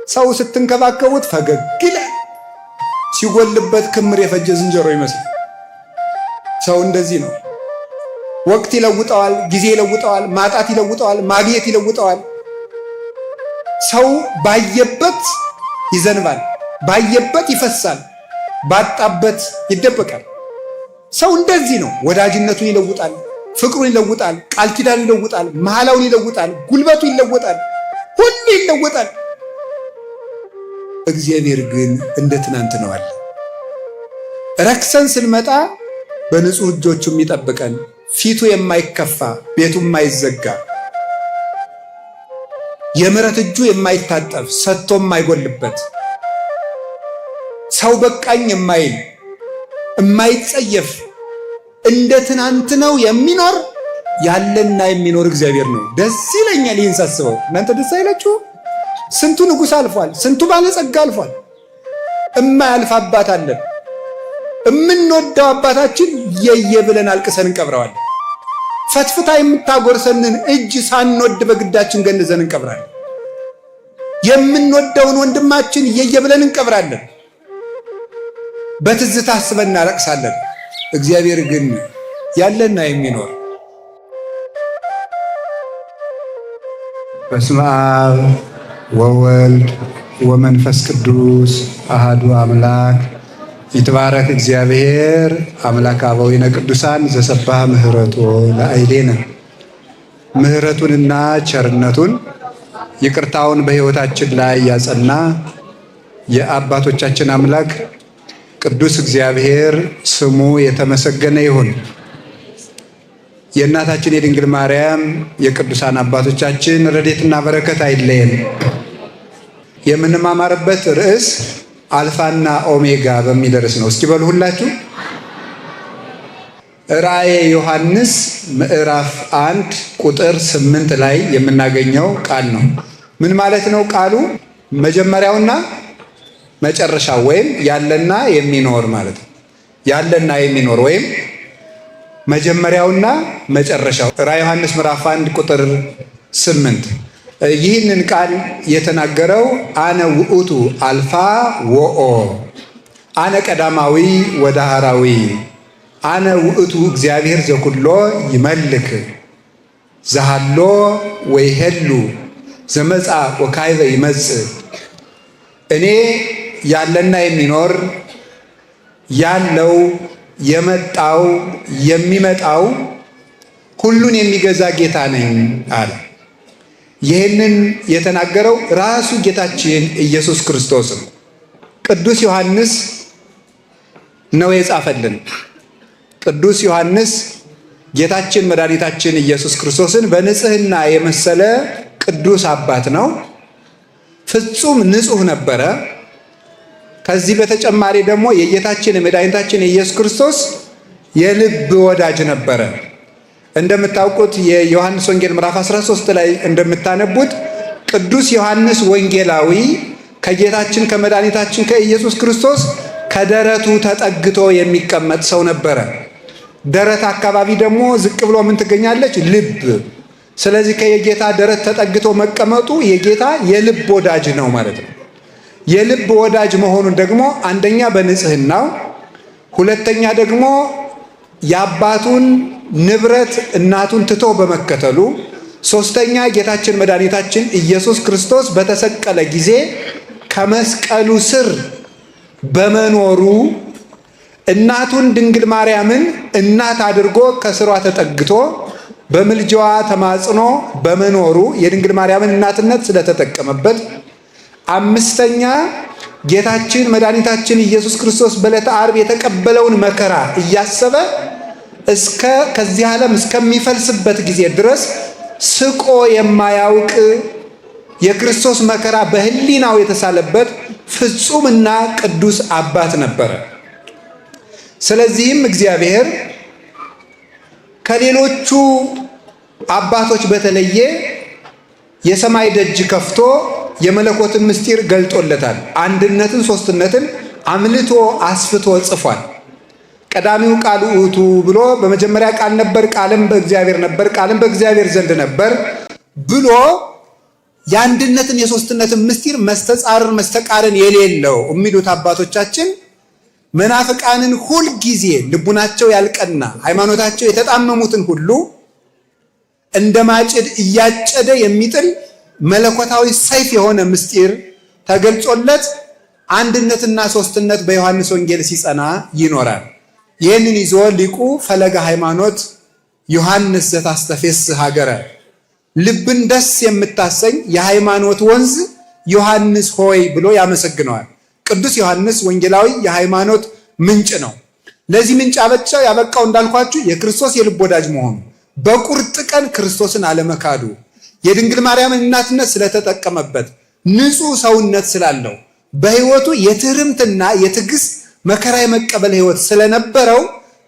ሰው ስትንከባከቡት ፈገግ ይላል። ሲጎልበት ክምር የፈጀ ዝንጀሮ ይመስላል። ሰው እንደዚህ ነው። ወቅት ይለውጠዋል፣ ጊዜ ይለውጠዋል፣ ማጣት ይለውጠዋል፣ ማግኘት ይለውጠዋል። ሰው ባየበት ይዘንባል፣ ባየበት ይፈሳል፣ ባጣበት ይደበቃል። ሰው እንደዚህ ነው። ወዳጅነቱን ይለውጣል፣ ፍቅሩን ይለውጣል፣ ቃል ኪዳኑን ይለውጣል፣ መሐላውን ይለውጣል፣ ጉልበቱ ይለውጣል፣ ሁሉ ይለውጣል። እግዚአብሔር ግን እንደ ትናንት ነው አለ። ረክሰን ስንመጣ በንጹህ እጆቹ የሚጠብቀን፣ ፊቱ የማይከፋ ቤቱ የማይዘጋ፣ የምሕረት እጁ የማይታጠፍ ሰጥቶ የማይጎልበት፣ ሰው በቃኝ የማይል የማይጸየፍ፣ እንደ ትናንት ነው የሚኖር ያለና የሚኖር እግዚአብሔር ነው። ደስ ይለኛል ይህን ሳስበው። እናንተ ደስ አይላችሁ? ስንቱ ንጉሥ አልፏል፣ ስንቱ ባለጸጋ አልፏል። እማያልፍ አባት አለን። የምንወደው አባታችን የየ ብለን አልቅሰን እንቀብረዋለን። ፈትፍታ የምታጎርሰንን እጅ ሳንወድ በግዳችን ገንዘን እንቀብራለን። የምንወደውን ወንድማችን የየ ብለን እንቀብራለን። በትዝታ አስበን እናለቅሳለን። እግዚአብሔር ግን ያለና የሚኖር በስመ አብ ወወልድ ወመንፈስ ቅዱስ አሃዱ አምላክ ይትባረክ እግዚአብሔር አምላክ አበዊነ ቅዱሳን ዘሰባህ ምህረቶ ለአይሌነ። ምህረቱንና ቸርነቱን ይቅርታውን በሕይወታችን ላይ ያጸና የአባቶቻችን አምላክ ቅዱስ እግዚአብሔር ስሙ የተመሰገነ ይሁን። የእናታችን የድንግል ማርያም የቅዱሳን አባቶቻችን ረድኤትና በረከት አይለየን። የምንማማርበት ርዕስ አልፋና ኦሜጋ በሚል ርዕስ ነው። እስኪ በሉ ሁላችሁ ራእየ ዮሐንስ ምዕራፍ 1 ቁጥር 8 ላይ የምናገኘው ቃል ነው። ምን ማለት ነው ቃሉ? መጀመሪያውና መጨረሻው ወይም ያለና የሚኖር ማለት ነው። ያለና የሚኖር ወይም መጀመሪያውና መጨረሻው። ራእየ ዮሐንስ ምዕራፍ 1 ቁጥር 8 ይህንን ቃል የተናገረው አነ ውእቱ አልፋ ወኦ፣ አነ ቀዳማዊ ወዳህራዊ፣ አነ ውእቱ እግዚአብሔር ዘኩሎ ይመልክ ዘሃሎ ወይሄሉ ዘመጻ ወካይበ ይመጽእ። እኔ ያለና የሚኖር ያለው የመጣው የሚመጣው ሁሉን የሚገዛ ጌታ ነኝ አለ። ይህንን የተናገረው ራሱ ጌታችን ኢየሱስ ክርስቶስ ነው። ቅዱስ ዮሐንስ ነው የጻፈልን። ቅዱስ ዮሐንስ ጌታችን መድኃኒታችን ኢየሱስ ክርስቶስን በንጽህና የመሰለ ቅዱስ አባት ነው። ፍጹም ንጹሕ ነበረ። ከዚህ በተጨማሪ ደግሞ የጌታችን መድኃኒታችን የኢየሱስ ክርስቶስ የልብ ወዳጅ ነበረ። እንደምታውቁት የዮሐንስ ወንጌል ምዕራፍ 13 ላይ እንደምታነቡት ቅዱስ ዮሐንስ ወንጌላዊ ከጌታችን ከመድኃኒታችን ከኢየሱስ ክርስቶስ ከደረቱ ተጠግቶ የሚቀመጥ ሰው ነበረ። ደረት አካባቢ ደግሞ ዝቅ ብሎ ምን ትገኛለች? ልብ። ስለዚህ ከየጌታ ደረት ተጠግቶ መቀመጡ የጌታ የልብ ወዳጅ ነው ማለት ነው። የልብ ወዳጅ መሆኑን ደግሞ አንደኛ በንጽህናው፣ ሁለተኛ ደግሞ የአባቱን ንብረት እናቱን ትቶ በመከተሉ፣ ሶስተኛ ጌታችን መድኃኒታችን ኢየሱስ ክርስቶስ በተሰቀለ ጊዜ ከመስቀሉ ስር በመኖሩ እናቱን ድንግል ማርያምን እናት አድርጎ ከስሯ ተጠግቶ በምልጃዋ ተማጽኖ በመኖሩ የድንግል ማርያምን እናትነት ስለተጠቀመበት፣ አምስተኛ ጌታችን መድኃኒታችን ኢየሱስ ክርስቶስ በዕለተ ዓርብ የተቀበለውን መከራ እያሰበ ከዚህ ዓለም እስከሚፈልስበት ጊዜ ድረስ ስቆ የማያውቅ የክርስቶስ መከራ በሕሊናው የተሳለበት ፍጹምና ቅዱስ አባት ነበረ። ስለዚህም እግዚአብሔር ከሌሎቹ አባቶች በተለየ የሰማይ ደጅ ከፍቶ የመለኮትን ምስጢር ገልጦለታል። አንድነትን፣ ሶስትነትን አምልቶ አስፍቶ ጽፏል። ቀዳሚው ቃል ውእቱ ብሎ በመጀመሪያ ቃል ነበር፣ ቃልም በእግዚአብሔር ነበር፣ ቃልም በእግዚአብሔር ዘንድ ነበር ብሎ የአንድነትን የሶስትነትን ምስጢር መስተጻርር መስተቃረን የሌለው የሚሉት አባቶቻችን መናፍቃንን ሁል ጊዜ ልቡናቸው ያልቀና ሃይማኖታቸው የተጣመሙትን ሁሉ እንደ ማጭድ እያጨደ የሚጥል መለኮታዊ ሰይፍ የሆነ ምስጢር ተገልጾለት አንድነትና ሶስትነት በዮሐንስ ወንጌል ሲጸና ይኖራል። ይህንን ይዞ ሊቁ ፈለገ ሃይማኖት ዮሐንስ ዘታስተፌስሕ ሀገረ ልብን ደስ የምታሰኝ የሃይማኖት ወንዝ ዮሐንስ ሆይ ብሎ ያመሰግነዋል። ቅዱስ ዮሐንስ ወንጌላዊ የሃይማኖት ምንጭ ነው። ለዚህ ምንጭ ያበቃው እንዳልኳችሁ የክርስቶስ የልብ ወዳጅ መሆኑ፣ በቁርጥ ቀን ክርስቶስን አለመካዱ፣ የድንግል ማርያምን እናትነት ስለተጠቀመበት፣ ንጹሕ ሰውነት ስላለው፣ በሕይወቱ የትህርምትና የትዕግስት መከራ የመቀበል ሕይወት ስለነበረው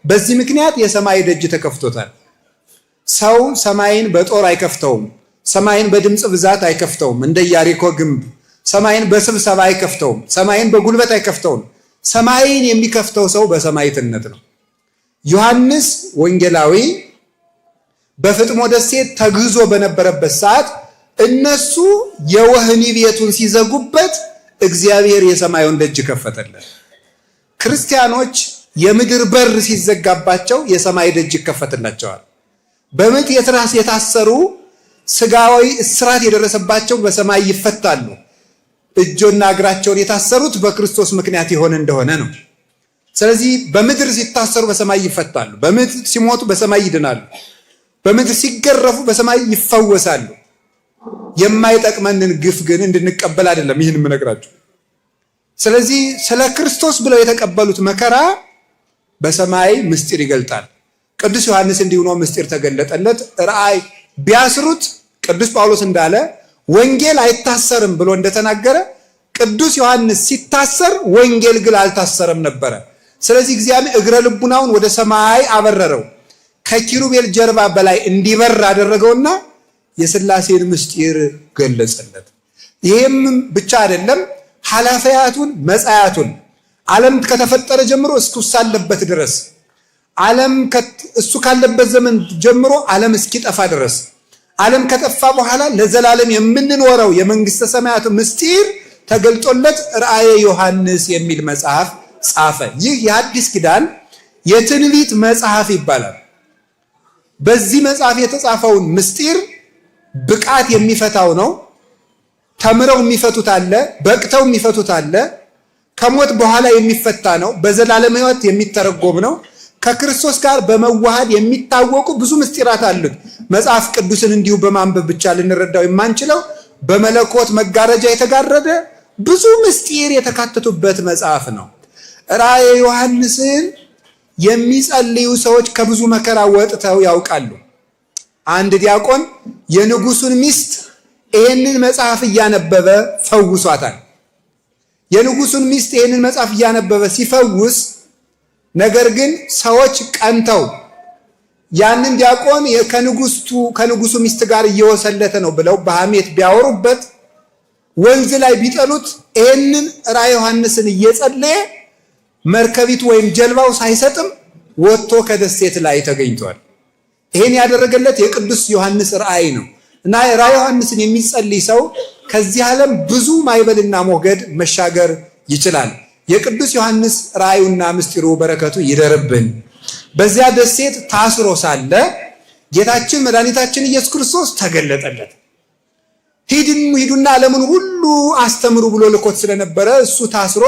በዚህ ምክንያት የሰማይ ደጅ ተከፍቶታል። ሰው ሰማይን በጦር አይከፍተውም። ሰማይን በድምፅ ብዛት አይከፍተውም። እንደ ኢያሪኮ ግንብ ሰማይን በስብሰባ አይከፍተውም። ሰማይን በጉልበት አይከፍተውም። ሰማይን የሚከፍተው ሰው በሰማዕትነት ነው። ዮሐንስ ወንጌላዊ በፍጥሞ ደሴት ተግዞ በነበረበት ሰዓት እነሱ የወህኒ ቤቱን ሲዘጉበት እግዚአብሔር የሰማዩን ደጅ ከፈተለት። ክርስቲያኖች የምድር በር ሲዘጋባቸው የሰማይ ደጅ ይከፈትላቸዋል። በምጥ የትራስ የታሰሩ ስጋዊ እስራት የደረሰባቸው በሰማይ ይፈታሉ። እጆና እግራቸውን የታሰሩት በክርስቶስ ምክንያት የሆነ እንደሆነ ነው። ስለዚህ በምድር ሲታሰሩ በሰማይ ይፈታሉ። በምድር ሲሞቱ በሰማይ ይድናሉ። በምድር ሲገረፉ በሰማይ ይፈወሳሉ። የማይጠቅመንን ግፍ ግን እንድንቀበል አይደለም ይህን የምነግራችሁ። ስለዚህ ስለ ክርስቶስ ብለው የተቀበሉት መከራ በሰማይ ምስጢር ይገልጣል። ቅዱስ ዮሐንስ እንዲህ ሆኖ ምስጢር ተገለጠለት። ራእይ ቢያስሩት ቅዱስ ጳውሎስ እንዳለ ወንጌል አይታሰርም ብሎ እንደተናገረ ቅዱስ ዮሐንስ ሲታሰር ወንጌል ግን አልታሰረም ነበረ። ስለዚህ እግዚአብሔር እግረ ልቡናውን ወደ ሰማይ አበረረው፣ ከኪሩቤል ጀርባ በላይ እንዲበር አደረገውና የሥላሴን ምስጢር ገለጸለት። ይህም ብቻ አይደለም፣ ኃላፊያቱን መጻያቱን ዓለም ከተፈጠረ ጀምሮ እስኪሳለበት ድረስ ዓለም እሱ ካለበት ዘመን ጀምሮ ዓለም እስኪጠፋ ድረስ ዓለም ከጠፋ በኋላ ለዘላለም የምንኖረው የመንግስተ ሰማያት ምስጢር ተገልጦለት ራእየ ዮሐንስ የሚል መጽሐፍ ጻፈ። ይህ የአዲስ ኪዳን የትንቢት መጽሐፍ ይባላል። በዚህ መጽሐፍ የተጻፈውን ምስጢር ብቃት የሚፈታው ነው። ተምረው የሚፈቱት አለ፣ በቅተው የሚፈቱት አለ። ከሞት በኋላ የሚፈታ ነው። በዘላለም ሕይወት የሚተረጎም ነው። ከክርስቶስ ጋር በመዋሃድ የሚታወቁ ብዙ ምስጢራት አሉት። መጽሐፍ ቅዱስን እንዲሁ በማንበብ ብቻ ልንረዳው የማንችለው በመለኮት መጋረጃ የተጋረደ ብዙ ምስጢር የተካተቱበት መጽሐፍ ነው። ራእየ ዮሐንስን የሚጸልዩ ሰዎች ከብዙ መከራ ወጥተው ያውቃሉ። አንድ ዲያቆን የንጉሱን ሚስት ይህንን መጽሐፍ እያነበበ ፈውሷታል። የንጉሱን ሚስት ይህንን መጽሐፍ እያነበበ ሲፈውስ ነገር ግን ሰዎች ቀንተው ያንን ዲያቆን ከንጉሱ ሚስት ጋር እየወሰለተ ነው ብለው በሐሜት ቢያወሩበት ወንዝ ላይ ቢጠሉት ይህንን ራእየ ዮሐንስን እየጸለየ መርከቢቱ ወይም ጀልባው ሳይሰጥም ወጥቶ ከደሴት ላይ ተገኝቷል። ይህን ያደረገለት የቅዱስ ዮሐንስ ራእይ ነው እና ራእየ ዮሐንስን የሚጸልይ ሰው ከዚህ ዓለም ብዙ ማይበልና ሞገድ መሻገር ይችላል። የቅዱስ ዮሐንስ ራእዩና ምስጢሩ በረከቱ ይደርብን። በዚያ ደሴት ታስሮ ሳለ ጌታችን መድኃኒታችን ኢየሱስ ክርስቶስ ተገለጠለት። ሂዱና ዓለምን ሁሉ አስተምሩ ብሎ ልኮት ስለነበረ እሱ ታስሮ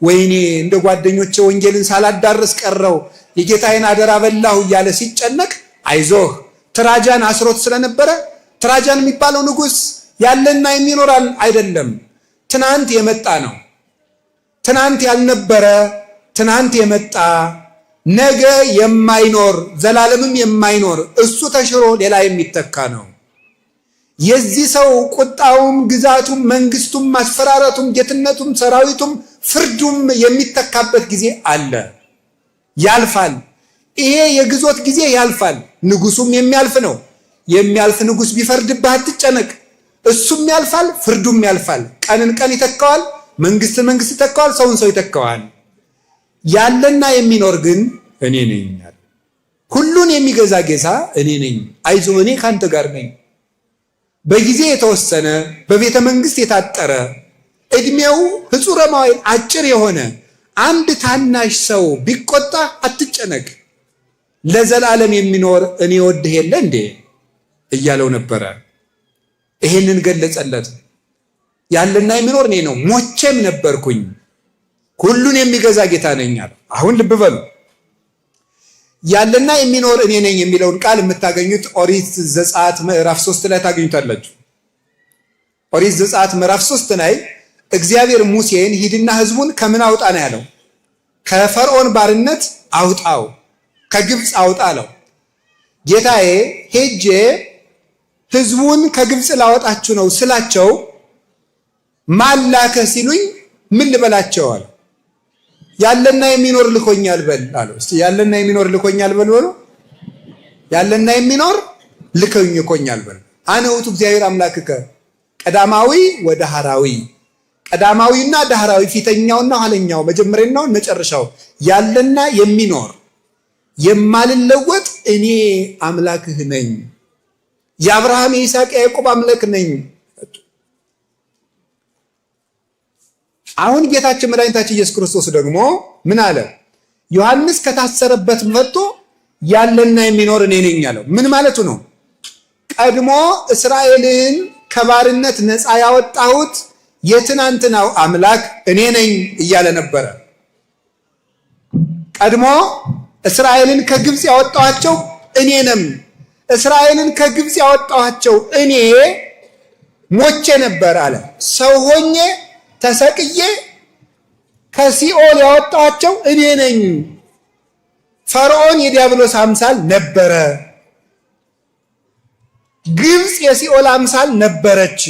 ወይኔ እንደ ጓደኞቼ ወንጌልን ሳላዳርስ ቀረው፣ የጌታዬን አደራ በላሁ እያለ ሲጨነቅ አይዞህ ትራጃን አስሮት ስለነበረ ትራጃን የሚባለው ንጉሥ ያለና የሚኖራል አይደለም፣ ትናንት የመጣ ነው። ትናንት ያልነበረ ትናንት የመጣ ነገ የማይኖር ዘላለምም የማይኖር እሱ ተሽሮ ሌላ የሚተካ ነው። የዚህ ሰው ቁጣውም ግዛቱም መንግስቱም ማስፈራረቱም ጌትነቱም ሰራዊቱም ፍርዱም የሚተካበት ጊዜ አለ። ያልፋል። ይሄ የግዞት ጊዜ ያልፋል። ንጉሱም የሚያልፍ ነው። የሚያልፍ ንጉስ ቢፈርድብህ አትጨነቅ። እሱም ያልፋል፣ ፍርዱም ያልፋል። ቀንን ቀን ይተካዋል፣ መንግስትን መንግስት ይተካዋል፣ ሰውን ሰው ይተካዋል። ያለና የሚኖር ግን እኔ ነኝ። ሁሉን የሚገዛ ጌታ እኔ ነኝ። አይዞህ እኔ ካንተ ጋር ነኝ። በጊዜ የተወሰነ በቤተ መንግስት የታጠረ እድሜው ህጹረ መዋዕል አጭር የሆነ አንድ ታናሽ ሰው ቢቆጣ አትጨነቅ፣ ለዘላለም የሚኖር እኔ ወድህ የለ እንዴ እያለው ነበረ። ይሄንን ገለጸለት። ያለና የሚኖር እኔ ነው፣ ሞቼም ነበርኩኝ፣ ሁሉን የሚገዛ ጌታ ነኝ አለ። አሁን ልብ በሉ፣ ያለና የሚኖር እኔ ነኝ የሚለውን ቃል የምታገኙት ኦሪት ዘጸአት ምዕራፍ 3 ላይ ታገኙታላችሁ። ኦሪት ዘጸአት ምዕራፍ 3 ላይ እግዚአብሔር ሙሴን ሂድና ህዝቡን ከምን አውጣ ነው ያለው? ከፈርዖን ባርነት አውጣው፣ ከግብፅ አውጣ አለው። ጌታዬ ሄጄ ህዝቡን ከግብፅ ላወጣችሁ ነው ስላቸው ማላከ ሲሉኝ ምን ልበላቸው አለ። ያለና የሚኖር ልኮኛል በል አለው። እስቲ ያለና የሚኖር ልኮኛል በል በሉ። ያለና የሚኖር ልኮኛል በል። አነ ውእቱ እግዚአብሔር አምላክከ ቀዳማዊ ወዳህራዊ፣ ቀዳማዊና ዳህራዊ፣ ፊተኛውና ኋለኛው፣ መጀመሪያውና መጨረሻው፣ ያለና የሚኖር የማልለወጥ እኔ አምላክህ ነኝ፣ የአብርሃም የይስሐቅ የያዕቆብ አምላክ ነኝ። አሁን ጌታችን መድኃኒታችን ኢየሱስ ክርስቶስ ደግሞ ምን አለ? ዮሐንስ ከታሰረበት መጥቶ ያለና የሚኖር እኔ ነኝ አለው። ምን ማለቱ ነው? ቀድሞ እስራኤልን ከባርነት ነፃ ያወጣሁት የትናንትናው አምላክ እኔ ነኝ እያለ ነበረ። ቀድሞ እስራኤልን ከግብፅ ያወጣኋቸው እኔ ነኝ። እስራኤልን ከግብፅ ያወጣኋቸው እኔ ሞቼ ነበር አለ። ሰው ሆኜ ተሰቅዬ ከሲኦል ያወጣኋቸው እኔ ነኝ። ፈርዖን የዲያብሎስ አምሳል ነበረ። ግብፅ የሲኦል አምሳል ነበረች።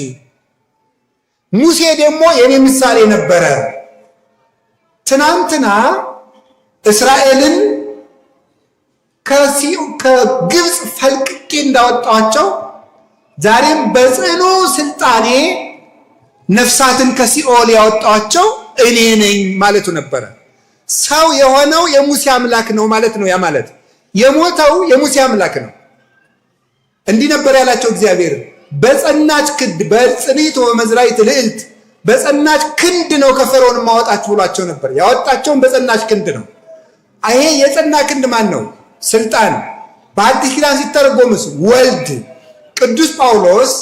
ሙሴ ደግሞ የኔ ምሳሌ ነበረ። ትናንትና እስራኤልን ከግብፅ ፈልቅቄ እንዳወጣኋቸው ዛሬም በጽኑ ስልጣኔ ነፍሳትን ከሲኦል ያወጣኋቸው እኔ ነኝ ማለቱ ነበረ። ሰው የሆነው የሙሴ አምላክ ነው ማለት ነው። ያ ማለት የሞተው የሙሴ አምላክ ነው። እንዲህ ነበር ያላቸው እግዚአብሔር፣ በጸናች ክንድ በጽኒት ወመዝራይት ልዕልት፣ በጸናች ክንድ ነው ከፈርዖን ማወጣችሁ ብሏቸው ነበር። ያወጣቸውን በጸናች ክንድ ነው። ይሄ የጸና ክንድ ማን ነው? ስልጣን። በአዲስ ኪዳን ሲተረጎምስ ወልድ። ቅዱስ ጳውሎስ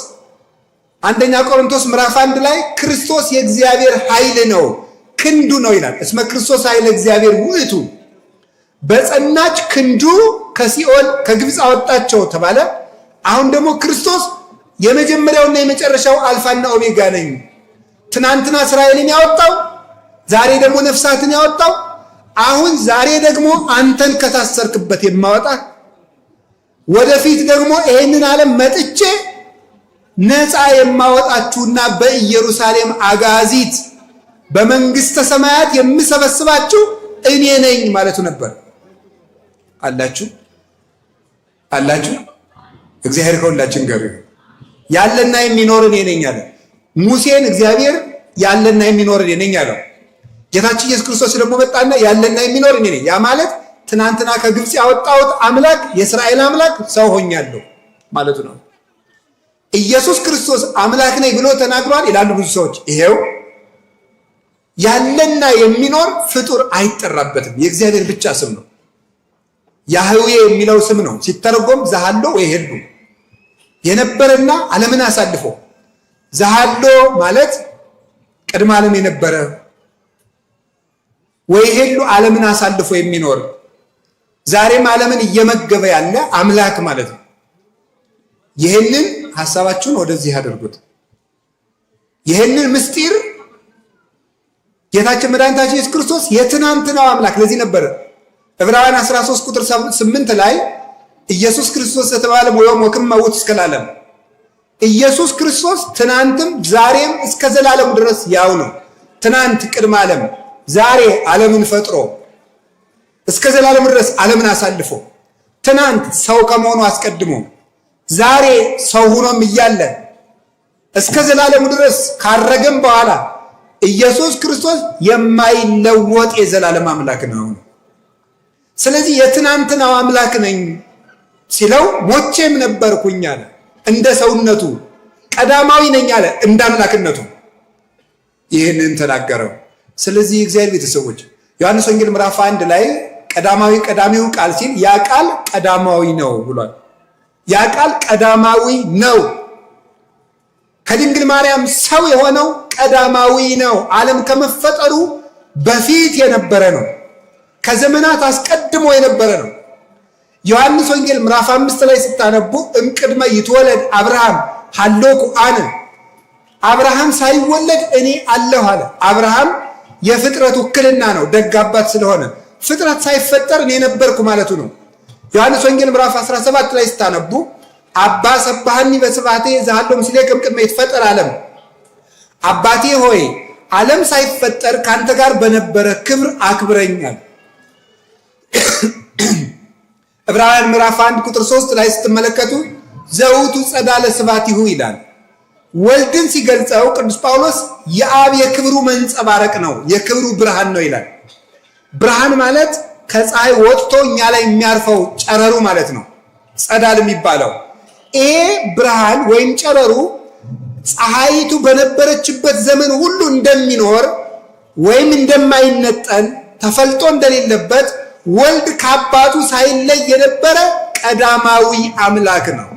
አንደኛ ቆሮንቶስ ምዕራፍ 1 ላይ ክርስቶስ የእግዚአብሔር ኃይል ነው ክንዱ ነው ይላል። እስመ ክርስቶስ ኃይለ እግዚአብሔር ውእቱ፣ በጸናች ክንዱ ከሲኦል ከግብፅ አወጣቸው ተባለ። አሁን ደግሞ ክርስቶስ የመጀመሪያውና የመጨረሻው አልፋና ኦሜጋ ነኝ። ትናንትና እስራኤልን ያወጣው፣ ዛሬ ደግሞ ነፍሳትን ያወጣው፣ አሁን ዛሬ ደግሞ አንተን ከታሰርክበት የማወጣ፣ ወደፊት ደግሞ ይሄንን ዓለም መጥቼ ነፃ የማወጣችሁና በኢየሩሳሌም አጋዚት በመንግስተ ሰማያት የምሰበስባችሁ እኔ ነኝ ማለቱ ነበር። አላችሁ እግዚአብሔር ከሁላችን ጋር ያለና የሚኖር እኔ ነኝ አለ። ሙሴን እግዚአብሔር ያለና የሚኖር እኔ ነኝ አለው። ጌታችን ኢየሱስ ክርስቶስ ደግሞ መጣና ያለና የሚኖር እኔ ነኝ። ያ ማለት ትናንትና ከግብፅ ያወጣሁት አምላክ የእስራኤል አምላክ ሰው ሆኛለሁ ማለቱ ነው። ኢየሱስ ክርስቶስ አምላክ ነኝ ብሎ ተናግሯል ይላሉ ብዙ ሰዎች። ይሄው ያለና የሚኖር ፍጡር አይጠራበትም፣ የእግዚአብሔር ብቻ ስም ነው። ያህዌ የሚለው ስም ነው። ሲተረጎም ዘሃሎ ወይ ሄሉ፣ የነበረና ዓለምን አሳልፎ። ዘሃሎ ማለት ቅድመ ዓለም የነበረ፣ ወይ ሄሉ ዓለምን አሳልፎ የሚኖር፣ ዛሬም ዓለምን እየመገበ ያለ አምላክ ማለት ነው። ይህንን ሐሳባችሁን ወደዚህ አድርጉት። ይህንን ምስጢር ጌታችን መድኃኒታችን ኢየሱስ ክርስቶስ የትናንትናው አምላክ። ለዚህ ነበር ዕብራውያን 13 ቁጥር 8 ላይ ኢየሱስ ክርስቶስ የተባለ ወይም ወክም መውት እስከ ዘላለም። ኢየሱስ ክርስቶስ ትናንትም ዛሬም እስከ ዘላለም ድረስ ያው ነው። ትናንት ቅድመ ዓለም፣ ዛሬ ዓለምን ፈጥሮ እስከ ዘላለም ድረስ ዓለምን አሳልፎ፣ ትናንት ሰው ከመሆኑ አስቀድሞ ዛሬ ሰው ሆኖም እያለ እስከ ዘላለም ድረስ ካረገም በኋላ ኢየሱስ ክርስቶስ የማይለወጥ የዘላለም አምላክ ነው። ስለዚህ የትናንትናው አምላክ ነኝ ሲለው ሞቼም ነበርኩኝ አለ። እንደ ሰውነቱ ቀዳማዊ ነኝ አለ እንደ አምላክነቱ ይህንን ተናገረው። ስለዚህ የእግዚአብሔር ቤተሰቦች ዮሐንስ ወንጌል ምዕራፍ 1 ላይ ቀዳሚው ቃል ሲል ያ ቃል ቀዳማዊ ነው ብሏል። ያ ቃል ቀዳማዊ ነው። ከድንግል ማርያም ሰው የሆነው ቀዳማዊ ነው። ዓለም ከመፈጠሩ በፊት የነበረ ነው። ከዘመናት አስቀድሞ የነበረ ነው። ዮሐንስ ወንጌል ምዕራፍ 5 ላይ ስታነቡ እምቅድመ ይትወለድ አብርሃም ሀሎኩ አነ፣ አብርሃም ሳይወለድ እኔ አለሁ አለ። አብርሃም የፍጥረት ውክልና ነው፣ ደግ አባት ስለሆነ ፍጥረት ሳይፈጠር እኔ ነበርኩ ማለቱ ነው። ዮሐንስ ወንጌል ምዕራፍ 17 ላይ ስታነቡ አባ ሰባህኒ በስብሐቴ ዘሃሎ ምስሌከ እምቅድመ ይትፈጠር ዓለም፣ አባቴ ሆይ ዓለም ሳይፈጠር ካንተ ጋር በነበረ ክብር አክብረኛል። ዕብራውያን ምዕራፍ 1 ቁጥር 3 ላይ ስትመለከቱ ዘውቱ ጸዳለ ስብሐቲሁ ይላል። ወልድን ሲገልጸው ቅዱስ ጳውሎስ የአብ የክብሩ መንጸባረቅ ነው፣ የክብሩ ብርሃን ነው ይላል። ብርሃን ማለት ከፀሐይ ወጥቶ እኛ ላይ የሚያርፈው ጨረሩ ማለት ነው፣ ጸዳል የሚባለው ይሄ ብርሃን ወይም ጨረሩ ፀሐይቱ በነበረችበት ዘመን ሁሉ እንደሚኖር ወይም እንደማይነጠል ተፈልጦ እንደሌለበት ወልድ ከአባቱ ሳይለይ የነበረ ቀዳማዊ አምላክ ነው።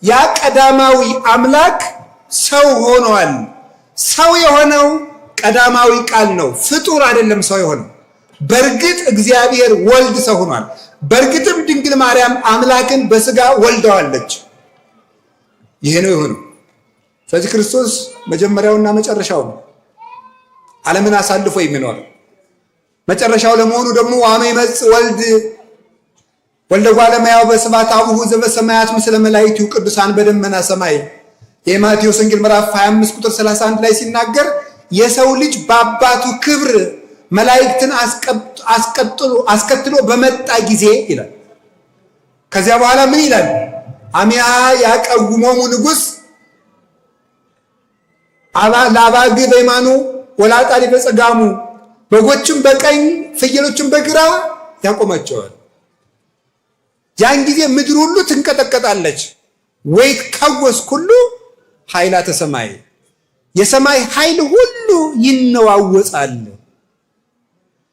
ያ ቀዳማዊ አምላክ ሰው ሆኗል። ሰው የሆነው ቀዳማዊ ቃል ነው፣ ፍጡር አይደለም ሰው የሆነው። በእርግጥ እግዚአብሔር ወልድ ሰው ሆኗል። በእርግጥም ድንግል ማርያም አምላክን በስጋ ወልደዋለች። ይሄ ነው የሆነው። ስለዚህ ክርስቶስ መጀመሪያውና መጨረሻው ነው፣ ዓለምን አሳልፎ የሚኖር መጨረሻው ለመሆኑ ደግሞ ዋኖ ይመጽእ ወልደ እጓለ እመሕያው በስብሐት አቡሁ ዘበሰማያት ምስለ መላእክቱ ቅዱሳን በደመና ሰማይ የማቴዎስ ወንጌል ምዕራፍ 25 ቁጥር 31 ላይ ሲናገር የሰው ልጅ በአባቱ ክብር መላእክትን አስከትሎ በመጣ ጊዜ ይላል። ከዚያ በኋላ ምን ይላል? አሚያ ያቀውሞሙ ንጉሥ ለአባግ በየማኑ ወለአጣሊ በጸጋሙ፣ በጎችም በቀኝ ፍየሎችም በግራ ያቆማቸዋል። ያን ጊዜ ምድር ሁሉ ትንቀጠቀጣለች። ወይትከወስ ኩሉ ኃይላተ ሰማይ፣ የሰማይ ኃይል ሁሉ ይነዋወጻል።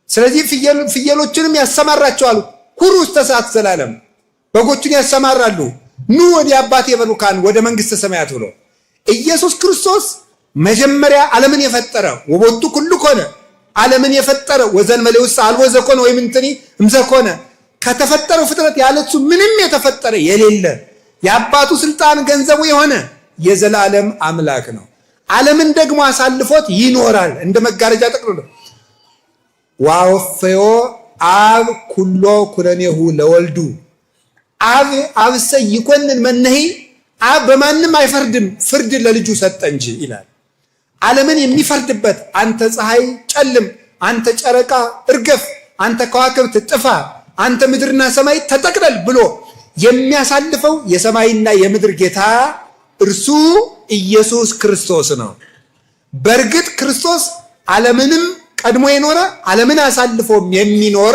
ስለዚህ ፍየሎችንም ያሰማራቸዋል። ሁሩ ውስተ እሳት ዘላለም፣ በጎቹን ያሰማራሉ። ኑ ወደ አባቴ በሩካን ወደ መንግሥተ ሰማያት ብሎ ኢየሱስ ክርስቶስ መጀመሪያ ዓለምን የፈጠረ ወቦቱ ኩሉ ኮነ፣ ዓለምን የፈጠረ ወዘእንበሌ ውስተ አልቦ ዘኮነ ወይም እንትኒ እምዘኮነ፣ ከተፈጠረው ፍጥረት ያለሱ ምንም የተፈጠረ የሌለ የአባቱ ስልጣን ገንዘቡ የሆነ የዘላለም አምላክ ነው። ዓለምን ደግሞ አሳልፎት ይኖራል እንደ መጋረጃ ጠቅልሎ። ዋወፈዮ አብ ኩሎ ኩነኔሁ ለወልዱ፣ አብ አብሰ ይኮንን መነሂ፣ አብ በማንም አይፈርድም ፍርድ ለልጁ ሰጠ እንጂ ይላል። ዓለምን የሚፈርድበት አንተ ፀሐይ ጨልም፣ አንተ ጨረቃ እርገፍ፣ አንተ ከዋክብት ጥፋ፣ አንተ ምድርና ሰማይ ተጠቅለል ብሎ የሚያሳልፈው የሰማይና የምድር ጌታ እርሱ ኢየሱስ ክርስቶስ ነው። በእርግጥ ክርስቶስ ዓለምንም ቀድሞ የኖረ ዓለምን አሳልፎም የሚኖር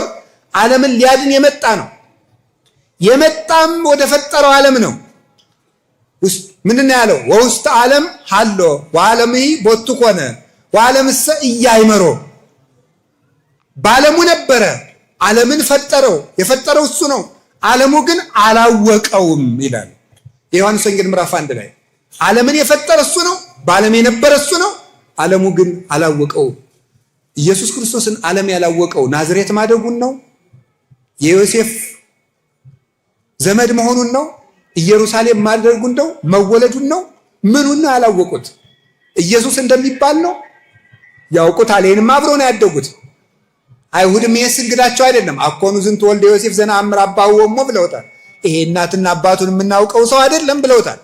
ዓለምን ሊያድን የመጣ ነው። የመጣም ወደ ፈጠረው ዓለም ነው። ምንድን ነው ያለው? ወውስተ ዓለም ሀሎ ወዓለምሂ ቦቱ ኮነ ወዓለምሰ ኢያእመሮ፣ በዓለሙ ነበረ፣ ዓለምን ፈጠረው፣ የፈጠረው እሱ ነው፣ ዓለሙ ግን አላወቀውም ይላል የዮሐንስ ወንጌል ምዕራፍ 1 ላይ። ዓለምን የፈጠረ እሱ ነው፣ በዓለም የነበረ እሱ ነው፣ ዓለሙ ግን አላወቀውም። ኢየሱስ ክርስቶስን ዓለም ያላወቀው ናዝሬት ማደጉን ነው፣ የዮሴፍ ዘመድ መሆኑን ነው፣ ኢየሩሳሌም ማደጉን ነው፣ መወለዱን ነው፣ ምኑን ነው ያላወቁት? ኢየሱስ እንደሚባል ነው ያውቁታል። ይሄንም አብረው ነው ያደጉት። አይሁድም ይሄስ እንግዳቸው አይደለም። አኮኑ ዝንቱ ወልደ ዮሴፍ ዘነአምር አባሁ ወእሞ ብለውታል። ይሄ እናትና አባቱን የምናውቀው ሰው አይደለም ብለውታል።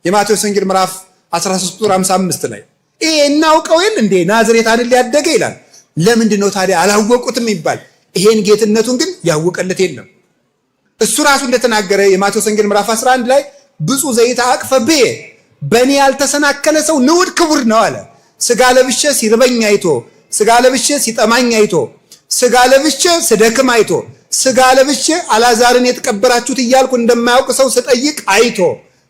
የማቴዎስ ወንጌል ምዕራፍ 13 ቁጥር 55 ላይ ይሄ እናውቀው የለ እንዴ ናዝሬት አይደል ያደገ ይላል። ለምንድን ነው ታዲያ አላወቁትም ይባል? ይሄን ጌትነቱን ግን ያወቀለት የለም። እሱ ራሱ እንደተናገረ የማቴዎስ ወንጌል ምዕራፍ 11 ላይ ብፁዕ ዘይተአቅፈ ብየ፣ በእኔ ያልተሰናከለ ሰው ንዑድ ክቡር ነው አለ። ስጋ ለብሼ ሲርበኝ አይቶ፣ ስጋ ለብሼ ሲጠማኝ አይቶ፣ ስጋ ለብሼ ስደክም አይቶ፣ ስጋ ለብሼ አልዓዛርን የተቀበራችሁት እያልኩ እንደማያውቅ ሰው ስጠይቅ አይቶ፣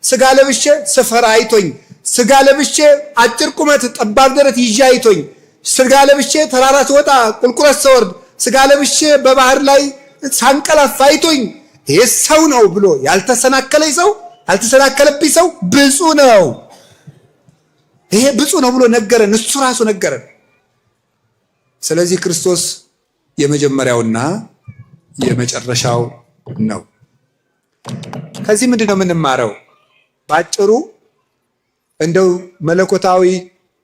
ስጋ ለብሼ ስፈራ አይቶኝ፣ ስጋ ለብሼ አጭር ቁመት ጠባብ ደረት ይዤ አይቶኝ፣ ስጋ ለብሼ ተራራ ስወጣ ቁልቁለት ስወርድ፣ ስጋ ለብሼ በባህር ላይ ሳንቀላፋ አይቶኝ ይሄ ሰው ነው ብሎ ያልተሰናከለብኝ ሰው ብፁዕ ነው። ይሄ ብፁዕ ነው ብሎ ነገረን፣ እሱ ራሱ ነገረን። ስለዚህ ክርስቶስ የመጀመሪያውና የመጨረሻው ነው። ከዚህ ምንድን ነው የምንማረው? ባጭሩ እንደው መለኮታዊ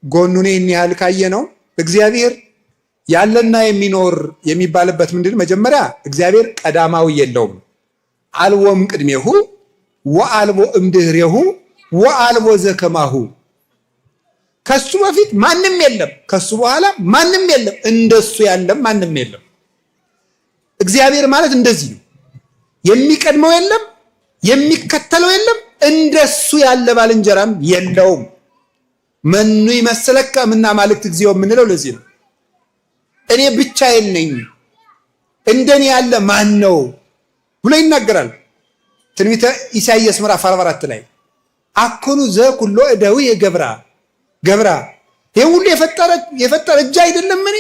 ጎኑን ይህን ያህል ካየ ነው እግዚአብሔር ያለና የሚኖር የሚባልበት ምንድን ነው? መጀመሪያ እግዚአብሔር ቀዳማዊ የለውም። አልቦም ቅድሜሁ ወአልቦ እምድህሬሁ ወአልቦ ዘከማሁ። ከሱ በፊት ማንም የለም፣ ከሱ በኋላ ማንም የለም፣ እንደሱ ያለም ማንም የለም። እግዚአብሔር ማለት እንደዚህ ነው። የሚቀድመው የለም፣ የሚከተለው የለም፣ እንደሱ ያለ ባልንጀራም የለውም። መኑ ይመስለከ እምናማልክት እግዚኦ የምንለው ለዚህ ነው። እኔ ብቻዬን ነኝ፣ እንደኔ ያለ ማን ነው ብሎ ይናገራል። ትንቢተ ኢሳይያስ ምዕራፍ 44 ላይ አኮኑ ዘኩሎ እደዊ ገብራ ይሄ ሁሉ የፈጠረ እጅ አይደለም እኔ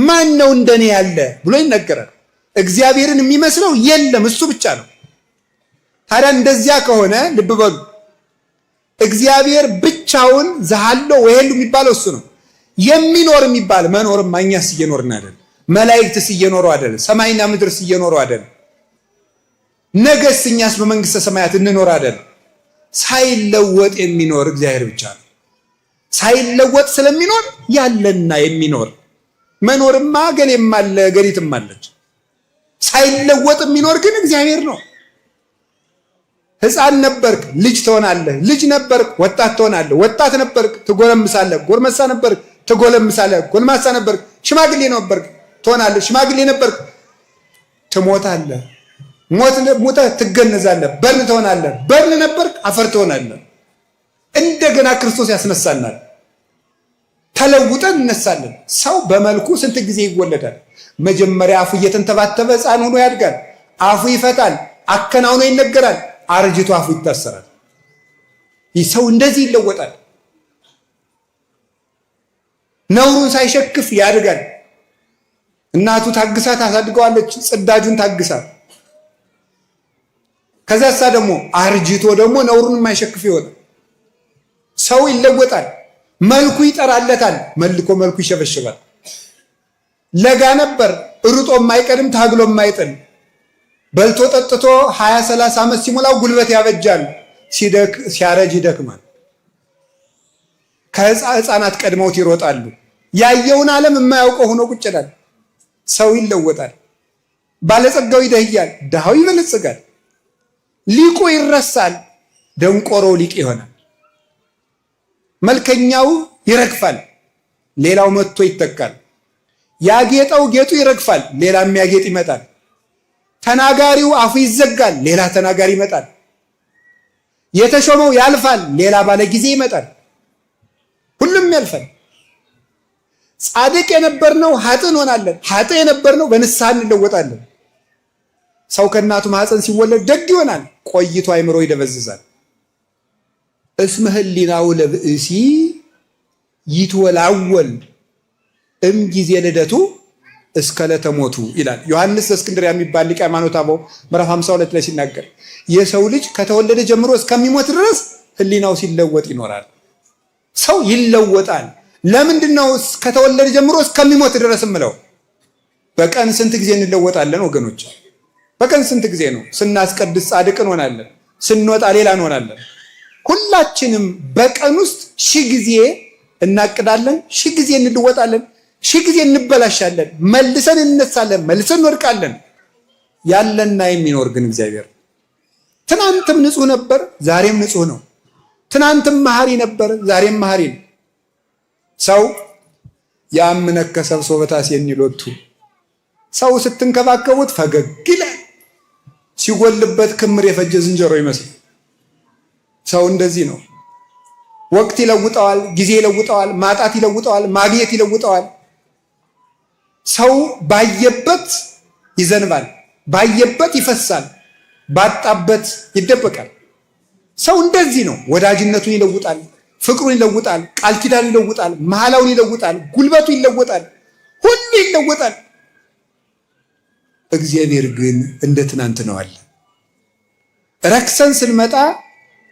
ማን ነው እንደኔ ያለ ብሎ ይናገራል። እግዚአብሔርን የሚመስለው የለም፣ እሱ ብቻ ነው። ታዲያ እንደዚያ ከሆነ ልብ በሉ፣ እግዚአብሔር ብቻውን ዘሃሎ ወሄሉ የሚባለው እሱ ነው። የሚኖር የሚባል መኖርም እኛስ እየኖርን አይደል? መላእክትስ እየኖሩ አይደል? ሰማይና ምድርስ እየኖሩ አይደል? ነገስ እኛስ በመንግስተ ሰማያት እንኖር አይደል? ሳይለወጥ የሚኖር እግዚአብሔር ብቻ ነው። ሳይለወጥ ስለሚኖር ያለና የሚኖር መኖርማ ገሌም አለ ገሪትም አለች። ሳይለወጥ የሚኖር ግን እግዚአብሔር ነው። ሕፃን ነበርክ ልጅ ትሆናለህ፣ ልጅ ነበርክ ወጣት ትሆናለህ፣ ወጣት ነበርክ ትጎለምሳለህ፣ ጎልማሳ ነበርክ ትጎለምሳለህ፣ ጎልማሳ ነበርክ ሽማግሌ ነበርክ ትሆናለህ፣ ሽማግሌ ነበርክ ትሞታለህ፣ ሞተህ ትገነዛለህ፣ በርን ትሆናለህ፣ በርን ነበርክ አፈር ትሆናለህ። እንደገና ክርስቶስ ያስነሳናል፣ ተለውጠን እነሳለን። ሰው በመልኩ ስንት ጊዜ ይወለዳል? መጀመሪያ አፉ እየተንተባተበ ሕፃን ሆኖ ያድጋል። አፉ ይፈታል፣ አከናውኖ ይነገራል፣ አርጅቶ አፉ ይታሰራል። ይህ ሰው እንደዚህ ይለወጣል። ነውሩን ሳይሸክፍ ያድጋል። እናቱ ታግሳ ታሳድገዋለች፣ ጽዳጁን ታግሳ። ከዛሳ ደግሞ አርጅቶ ደግሞ ነውሩን የማይሸክፍ ይሆናል። ሰው ይለወጣል። መልኩ ይጠራለታል፣ መልኮ መልኩ ይሸበሽባል። ለጋ ነበር ሩጦ የማይቀድም ታግሎ የማይጥል በልቶ ጠጥቶ 20-30 ዓመት ሲሞላው ጉልበት ያበጃል፣ ሲያረጅ ይደክማል። ከሕፃናት ቀድመውት ይሮጣሉ። ያየውን ዓለም የማያውቀው ሆኖ ቁጭ ይላል። ሰው ይለወጣል። ባለጸጋው ይደህያል፣ ድሃው ይበለጽጋል። ሊቁ ይረሳል፣ ደንቆሮው ሊቅ ይሆናል። መልከኛው ይረግፋል፣ ሌላው መጥቶ ይተካል። ያጌጠው ጌጡ ይረግፋል፣ ሌላ የሚያጌጥ ይመጣል። ተናጋሪው አፉ ይዘጋል፣ ሌላ ተናጋሪ ይመጣል። የተሾመው ያልፋል፣ ሌላ ባለ ጊዜ ይመጣል። ሁሉም ያልፋል። ጻድቅ የነበርነው ኃጥእ እንሆናለን፣ ኃጥእ የነበርነው በንስሐ እንለወጣለን። ሰው ከእናቱ ማህፀን ሲወለድ ደግ ይሆናል፣ ቆይቶ አይምሮ ይደበዝዛል። እስመ ህሊናው ለብእሲ ይትወላወል እም ጊዜ ልደቱ እስከ ዕለተ ሞቱ ይላል ዮሐንስ ዘእስክንድርያ የሚባል ሊቀ ሃይማኖት አበው ምዕራፍ 52 ላይ ሲናገር የሰው ልጅ ከተወለደ ጀምሮ እስከሚሞት ድረስ ህሊናው ሲለወጥ ይኖራል። ሰው ይለወጣል። ለምንድን ነው ከተወለደ ጀምሮ እስከሚሞት ድረስ የምለው? በቀን ስንት ጊዜ እንለወጣለን ወገኖች? በቀን ስንት ጊዜ ነው? ስናስቀድስ ጻድቅ እንሆናለን፣ ስንወጣ ሌላ እንሆናለን። ሁላችንም በቀን ውስጥ 1000 ጊዜ እናቅዳለን፣ 1000 ጊዜ እንለወጣለን፣ 1000 ጊዜ እንበላሻለን፣ መልሰን እንነሳለን፣ መልሰን እንወድቃለን። ያለና የሚኖር ግን እግዚአብሔር ትናንትም ንጹህ ነበር፣ ዛሬም ንጹህ ነው። ትናንትም መሐሪ ነበር፣ ዛሬም መሐሪ ነው። ሰው ያምነከ ሰብሶ በታሴኒ ሎቱ፣ ሰው ስትንከባከቡት ፈገግ ይላል፣ ሲጎልበት ክምር የፈጀ ዝንጀሮ ይመስል። ሰው እንደዚህ ነው። ወቅት ይለውጠዋል፣ ጊዜ ይለውጠዋል፣ ማጣት ይለውጠዋል፣ ማግኘት ይለውጠዋል። ሰው ባየበት ይዘንባል፣ ባየበት ይፈሳል፣ ባጣበት ይደበቃል። ሰው እንደዚህ ነው። ወዳጅነቱን ይለውጣል፣ ፍቅሩን ይለውጣል፣ ቃል ኪዳን ይለውጣል፣ መሐላውን ይለውጣል፣ ጉልበቱ ይለወጣል፣ ሁሉ ይለወጣል። እግዚአብሔር ግን እንደ ትናንት ነው አለ። ረክሰን ስንመጣ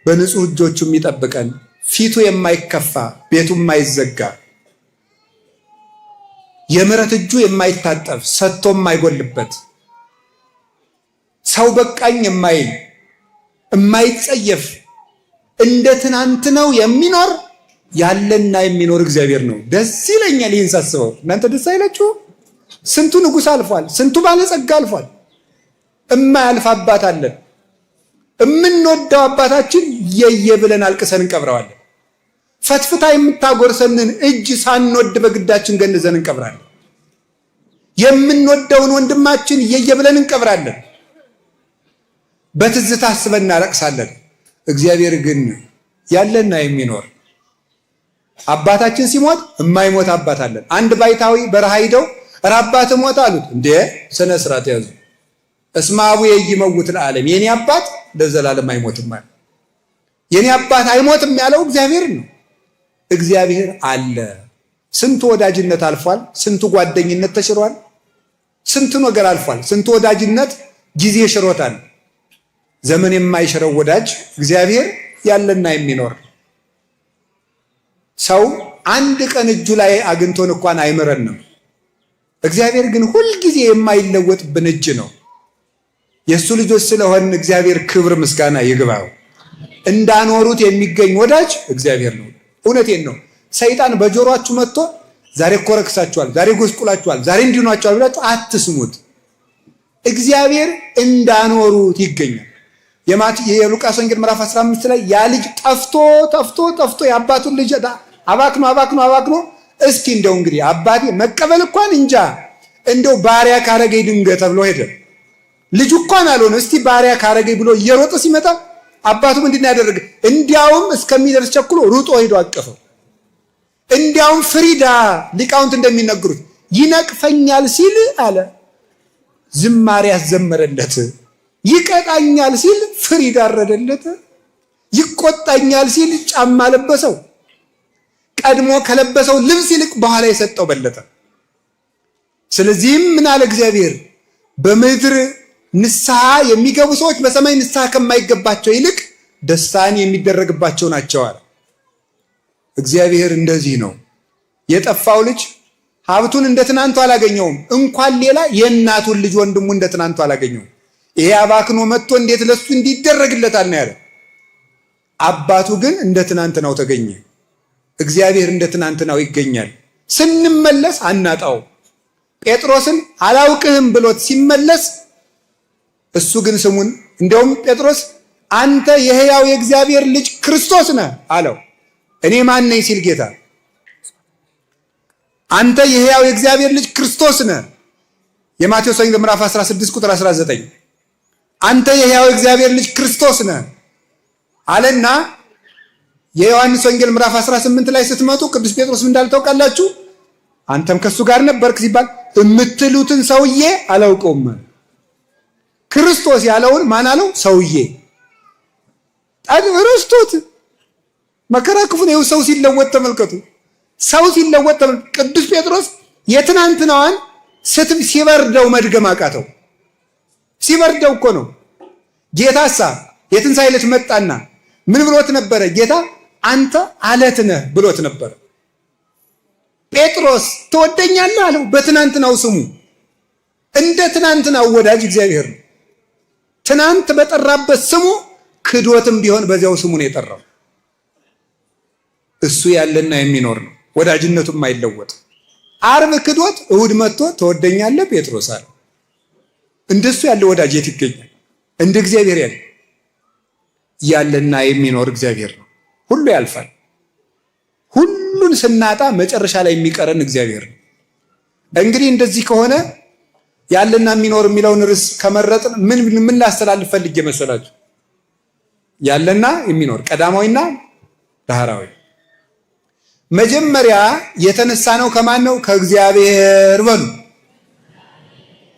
በንጹህ እጆቹ የሚጠብቀን ፊቱ የማይከፋ ቤቱ የማይዘጋ የምሕረት እጁ የማይታጠፍ ሰጥቶ የማይጎልበት ሰው በቃኝ የማይል የማይጸየፍ እንደ ትናንት ነው የሚኖር ያለና የሚኖር እግዚአብሔር ነው። ደስ ይለኛል ይህን ሳስበው። እናንተ ደስ አይላችሁ? ስንቱ ንጉሥ አልፏል፣ ስንቱ ባለጸጋ አልፏል። እማያልፍ አባት አለን። የምንወደው አባታችን የየ ብለን አልቅሰን እንቀብረዋለን። ፈትፍታ የምታጎርሰንን እጅ ሳንወድ በግዳችን ገንዘን እንቀብራለን። የምንወደውን ወንድማችን የየ ብለን እንቀብራለን። በትዝታ አስበን እናለቅሳለን። እግዚአብሔር ግን ያለና የሚኖር አባታችን ሲሞት የማይሞት አባት አለን። አንድ ባይታዊ በረሃ ሂደው ኧረ አባት ሞት አሉት። እንዴ ስነ ስርዓት ያዙ። እስመ አቡየ ይመውት ለዓለም፣ የኔ አባት ለዘላለም አይሞትም ማለት። የኔ አባት አይሞትም ያለው እግዚአብሔር ነው። እግዚአብሔር አለ። ስንቱ ወዳጅነት አልፏል፣ ስንቱ ጓደኝነት ተሽሯል፣ ስንቱ ነገር አልፏል፣ ስንቱ ወዳጅነት ጊዜ ሽሮታል። ዘመን የማይሽረው ወዳጅ እግዚአብሔር ያለና የሚኖር ሰው አንድ ቀን እጁ ላይ አግኝቶን እንኳን አይምረንም። እግዚአብሔር ግን ሁልጊዜ የማይለወጥብን እጅ ነው። የእሱ ልጆች ስለሆን እግዚአብሔር ክብር ምስጋና ይግባው። እንዳኖሩት የሚገኝ ወዳጅ እግዚአብሔር ነው። እውነቴን ነው። ሰይጣን በጆሮአችሁ መጥቶ ዛሬ እኮ ረክሳችኋል፣ ዛሬ ጎስቁላችኋል፣ ዛሬ እንዲሆናችኋል ብላችሁ አትስሙት። እግዚአብሔር እንዳኖሩት ይገኛል። የሉቃስ ወንጌል ምዕራፍ 15 ላይ ያ ልጅ ጠፍቶ የአባቱን ልጅ አባክኖ እስኪ እንደው እንግዲህ አባቴ መቀበል እንኳን እንጃ እንደው ባሪያ ካረገኝ ድንገት ተብሎ ሄደ። ልጁ እንኳን አልሆነ እስቲ ባሪያ ካረገኝ ብሎ እየሮጠ ሲመጣ አባቱ ምንድን ያደረገ? እንዲያውም እስከሚደርስ ቸኩሎ ሩጦ ሄዶ አቀፈው። እንዲያውም ፍሪዳ ሊቃውንት እንደሚነግሩት ይነቅፈኛል ሲል አለ ዝማሬ ያዘመረለት፣ ይቀጣኛል ሲል ፍሪዳ አረደለት፣ ይቆጣኛል ሲል ጫማ ለበሰው፣ ቀድሞ ከለበሰው ልብስ ይልቅ በኋላ የሰጠው በለጠ። ስለዚህም ምን አለ እግዚአብሔር? በምድር ንስሐ የሚገቡ ሰዎች በሰማይ ንስሐ ከማይገባቸው ይልቅ ደስታን የሚደረግባቸው ናቸው አለ። እግዚአብሔር እንደዚህ ነው። የጠፋው ልጅ ሀብቱን እንደ ትናንቱ አላገኘውም። እንኳን ሌላ የእናቱን ልጅ ወንድሙ እንደ ትናንቱ አላገኘውም። ይሄ አባክኖ መጥቶ እንዴት ለሱ እንዲደረግለታል ነው ያለ። አባቱ ግን እንደ ትናንትናው ተገኘ። እግዚአብሔር እንደ ትናንትናው ይገኛል። ስንመለስ አናጣው። ጴጥሮስን አላውቅህም ብሎት ሲመለስ እሱ ግን ስሙን እንደውም ጴጥሮስ አንተ የሕያው የእግዚአብሔር ልጅ ክርስቶስ ነህ አለው። እኔ ማን ነኝ ሲል ጌታ አንተ የሕያው የእግዚአብሔር ልጅ ክርስቶስ ነህ። የማቴዎስ ወንጌል ምዕራፍ 16 ቁጥር 19 አንተ የሕያው የእግዚአብሔር ልጅ ክርስቶስ ነህ አለና የዮሐንስ ወንጌል ምዕራፍ 18 ላይ ስትመጡ ቅዱስ ጴጥሮስ ምን እንዳለ ታውቃላችሁ? አንተም ከሱ ጋር ነበርክ ሲባል የምትሉትን ሰውዬ አላውቀውም። ክርስቶስ ያለውን ማን አለው? ሰውዬ ረስቶት መከራ ክፉ ነው። ሰው ሲለወጥ ተመልከቱ። ሰው ሲለወጥ ቅዱስ ጴጥሮስ የትናንትናዋን ሲበርደው መድገም አቃተው። ሲበርደው እኮ ነው። ጌታሳ የትንሣኤ ዕለት መጣና ምን ብሎት ነበረ? ጌታ አንተ አለት ነህ ብሎት ነበረ። ጴጥሮስ ትወደኛለህ አለው። በትናንትናው ስሙ እንደ ትናንትናው ወዳጅ እግዚአብሔር ነው። ትናንት በጠራበት ስሙ ክዶትም ቢሆን በዚያው ስሙ ነው የጠራው። እሱ ያለና የሚኖር ነው። ወዳጅነቱም አይለወጥ። ዓርብ ክዶት እሁድ መጥቶ ትወደኛለህ ጴጥሮስ አለ። እንደሱ ያለ ወዳጅ የት ይገኛል? እንደ እግዚአብሔር ያለና የሚኖር እግዚአብሔር ነው። ሁሉ ያልፋል። ሁሉን ስናጣ መጨረሻ ላይ የሚቀረን እግዚአብሔር ነው። እንግዲህ እንደዚህ ከሆነ ያለና የሚኖር የሚለውን ርዕስ ከመረጥን ምን ላስተላልፍ ፈልጌ መሰላችሁ? ያለና የሚኖር ቀዳማዊና ዳህራዊ። መጀመሪያ የተነሳ ነው ከማን ነው? ከእግዚአብሔር በሉ።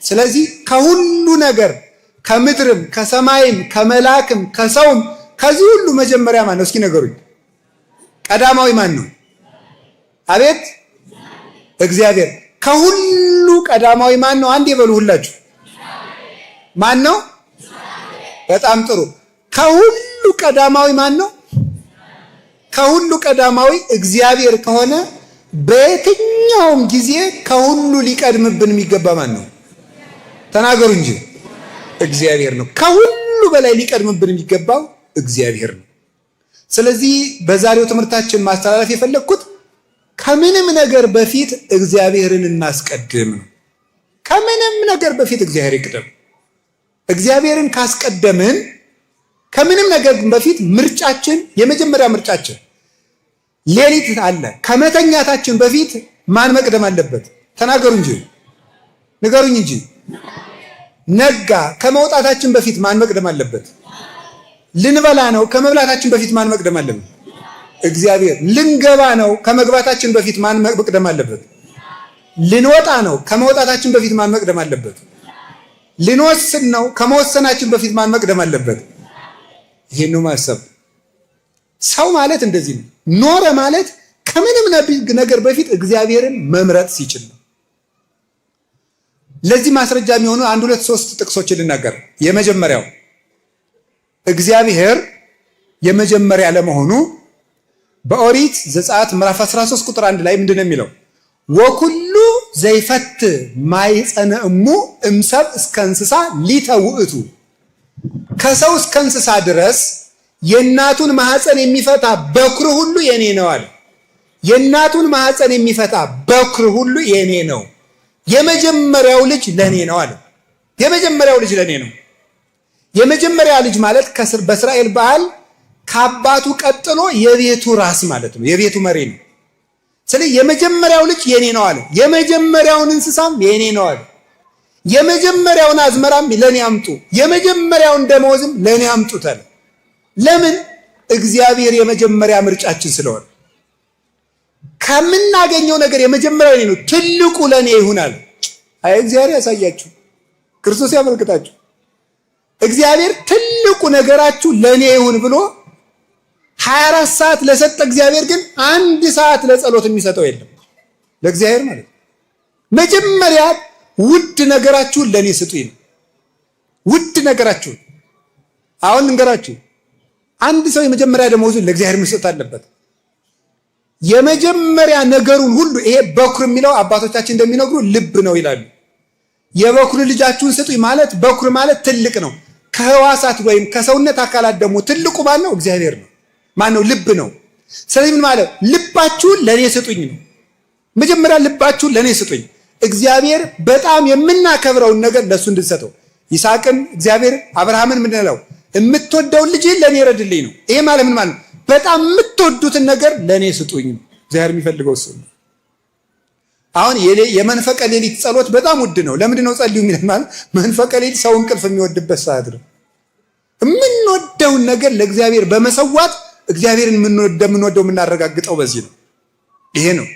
ስለዚህ ከሁሉ ነገር ከምድርም ከሰማይም ከመላክም ከሰውም ከዚህ ሁሉ መጀመሪያ ማን ነው? እስኪ ነገሩኝ። ቀዳማዊ ማን ነው? አቤት እግዚአብሔር። ከሁሉ ቀዳማዊ ማን ነው? አንድ ይበሉ ሁላችሁ። ማን ነው? በጣም ጥሩ። ከሁሉ ቀዳማዊ ማን ነው? ከሁሉ ቀዳማዊ እግዚአብሔር ከሆነ በየትኛውም ጊዜ ከሁሉ ሊቀድምብን የሚገባ ማን ነው? ተናገሩ እንጂ። እግዚአብሔር ነው። ከሁሉ በላይ ሊቀድምብን የሚገባው እግዚአብሔር ነው። ስለዚህ በዛሬው ትምህርታችን ማስተላለፍ የፈለግኩት ከምንም ነገር በፊት እግዚአብሔርን እናስቀድም ነው። ከምንም ነገር በፊት እግዚአብሔር ይቅደም። እግዚአብሔርን ካስቀደምን ከምንም ነገር በፊት ምርጫችን፣ የመጀመሪያ ምርጫችን ሌሊት አለ። ከመተኛታችን በፊት ማን መቅደም አለበት? ተናገሩ እንጂ ንገሩኝ እንጂ። ነጋ። ከመውጣታችን በፊት ማን መቅደም አለበት? ልንበላ ነው። ከመብላታችን በፊት ማን መቅደም አለበት? እግዚአብሔር። ልንገባ ነው። ከመግባታችን በፊት ማን መቅደም አለበት? ልንወጣ ነው። ከመውጣታችን በፊት ማን መቅደም አለበት? ልንወስን ነው። ከመወሰናችን በፊት ማን መቅደም አለበት? ይሄን ነው ማሰብ። ሰው ማለት እንደዚህ ነው። ኖረ ማለት ከምንም ነገር በፊት እግዚአብሔርን መምረጥ ሲችል ነው። ለዚህ ማስረጃ የሚሆኑ 1 2 3 ጥቅሶችን ልናገር። የመጀመሪያው እግዚአብሔር የመጀመሪያ ለመሆኑ በኦሪት ዘጸአት ምዕራፍ 13 ቁጥር 1 ላይ ምንድን ነው የሚለው? ወኩሉ ዘይፈት ማይጸነ እሙ እምሰብ እስከ እንስሳ ሊተውእቱ፣ ከሰው እስከ እንስሳ ድረስ የእናቱን ማህፀን የሚፈታ በኩር ሁሉ የኔ ነው አለ። የእናቱን ማህፀን የሚፈታ በኩር ሁሉ የኔ ነው፣ የመጀመሪያው ልጅ ለኔ ነው አለ። የመጀመሪያው ልጅ ለኔ ነው። የመጀመሪያ ልጅ ማለት በእስራኤል ባህል ከአባቱ ቀጥሎ የቤቱ ራስ ማለት ነው፣ የቤቱ መሪ ነው። ስለዚህ የመጀመሪያው ልጅ የኔ ነው አለ። የመጀመሪያውን እንስሳም የኔ ነው አለ። የመጀመሪያውን አዝመራም ለኔ አምጡ፣ የመጀመሪያውን ደመወዝም ለኔ አምጡት አለ። ለምን? እግዚአብሔር የመጀመሪያ ምርጫችን ስለሆነ። ከምናገኘው ነገር የመጀመሪያው ነው። ትልቁ ለኔ ይሁናል። አይ እግዚአብሔር ያሳያችሁ፣ ክርስቶስ ያመልክታችሁ። እግዚአብሔር ትልቁ ነገራችሁ ለኔ ይሁን ብሎ 24 ሰዓት ለሰጠ እግዚአብሔር ግን 1 ሰዓት ለጸሎት የሚሰጠው የለም። ለእግዚአብሔር ማለት መጀመሪያ ውድ ነገራችሁን ለኔ ስጡኝ። ውድ ነገራችሁን አሁን እንገራችሁ። አንድ ሰው የመጀመሪያ ደመወዙን ለእግዚአብሔር መስጠት አለበት። የመጀመሪያ ነገሩን ሁሉ ይሄ በኩር የሚለው አባቶቻችን እንደሚነግሩ ልብ ነው ይላሉ። የበኩር ልጃችሁን ስጡኝ ማለት በኩር ማለት ትልቅ ነው። ከህዋሳት ወይም ከሰውነት አካላት ደግሞ ትልቁ ማን ነው? እግዚአብሔር ነው። ማን ነው? ልብ ነው። ስለዚህ ምን ማለት? ልባችሁን ለኔ ስጡኝ ነው። መጀመሪያ ልባችሁን ለኔ ስጡኝ። እግዚአብሔር በጣም የምናከብረውን ነገር ለሱ እንድንሰጠው። ይስሐቅን እግዚአብሔር አብርሃምን ምን ነው? የምትወደውን ልጅ ለኔ ረድልኝ ነው። ይሄ ማለት ምን ማለት? በጣም የምትወዱትን ነገር ለኔ ስጡኝ ነው። እግዚአብሔር የሚፈልገው እሱ ነው። አሁን የመንፈቀ ሌሊት ጸሎት በጣም ውድ ነው። ለምንድን ነው ጸልዩ የሚለን? ማለት መንፈቀ ሌሊት ሰው እንቅልፍ የሚወድበት ሰዓት ነው። የምንወደውን ነገር ለእግዚአብሔር በመሰዋት እግዚአብሔርን እንደምንወደው የምናረጋግጠው በዚህ ነው። ይሄ ነው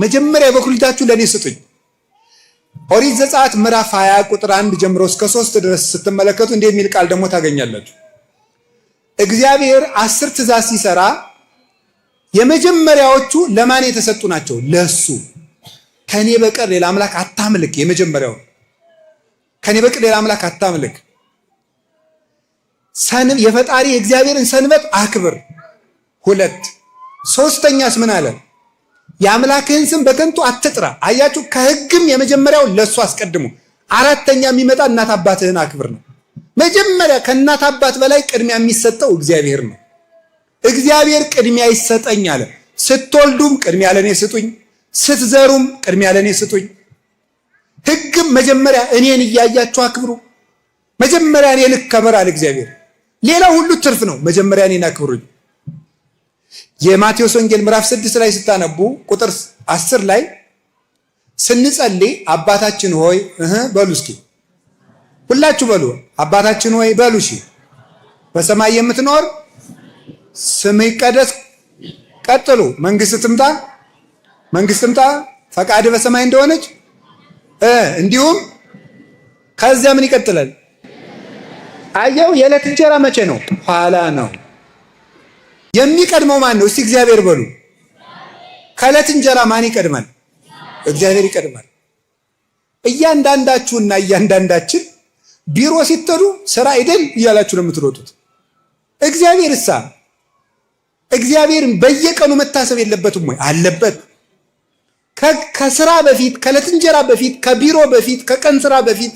መጀመሪያ የበኩር ልጃችሁ ለኔ ስጡኝ። ኦሪት ዘጸአት ምዕራፍ 20 ቁጥር 1 ጀምሮ እስከ 3 ድረስ ስትመለከቱ እንዲህ የሚል ቃል ደግሞ ታገኛላችሁ። እግዚአብሔር 10 ትእዛዝ ሲሰራ የመጀመሪያዎቹ ለማን የተሰጡ ናቸው? ለሱ። ከኔ በቀር ሌላ አምላክ አታምልክ። የመጀመሪያው ከኔ በቀር ሌላ አምላክ አታምልክ። የፈጣሪ የእግዚአብሔርን ሰንበት አክብር። 2 ሶስተኛስ ምን አለ? የአምላክህን ስም በከንቱ አትጥራ። አያችሁ፣ ከህግም የመጀመሪያው ለሱ አስቀድሙ። 4ተኛ የሚመጣ እናት አባትህን አክብር ነው። መጀመሪያ ከእናት አባት በላይ ቅድሚያ የሚሰጠው እግዚአብሔር ነው። እግዚአብሔር ቅድሚያ ይሰጠኝ አለ። ስትወልዱም ቅድሚያ ለኔ ስጡኝ፣ ስትዘሩም ቅድሚያ ለኔ ስጡኝ። ህግም መጀመሪያ እኔን እያያችሁ አክብሩ። መጀመሪያ እኔ ልከበር አለ እግዚአብሔር። ሌላ ሁሉ ትርፍ ነው። መጀመሪያ እኔን አክብሩኝ። የማቴዎስ ወንጌል ምዕራፍ 6 ላይ ስታነቡ ቁጥር 10 ላይ ስንጸልይ አባታችን ሆይ በሉ እስኪ ሁላችሁ በሉ አባታችን ሆይ በሉ። እሺ በሰማይ የምትኖር ስምህ ይቀደስ። ቀጥሉ መንግስት ትምጣ፣ ፈቃድ በሰማይ እንደሆነች እንዲሁም ከዚያ ምን ይቀጥላል? አየው የዕለት እንጀራ መቼ ነው? ኋላ ነው። የሚቀድመው ማን ነው? እስቲ እግዚአብሔር በሉ። ከዕለት እንጀራ ማን ይቀድማል? እግዚአብሔር ይቀድማል። እያንዳንዳችሁና እያንዳንዳችን ቢሮ ሲተዱ ስራ አይደል እያላችሁ ነው የምትሮጡት። እግዚአብሔርን በየቀኑ መታሰብ የለበትም ወይ? አለበት። ከስራ በፊት፣ ከዕለት እንጀራ በፊት፣ ከቢሮ በፊት፣ ከቀን ስራ በፊት፣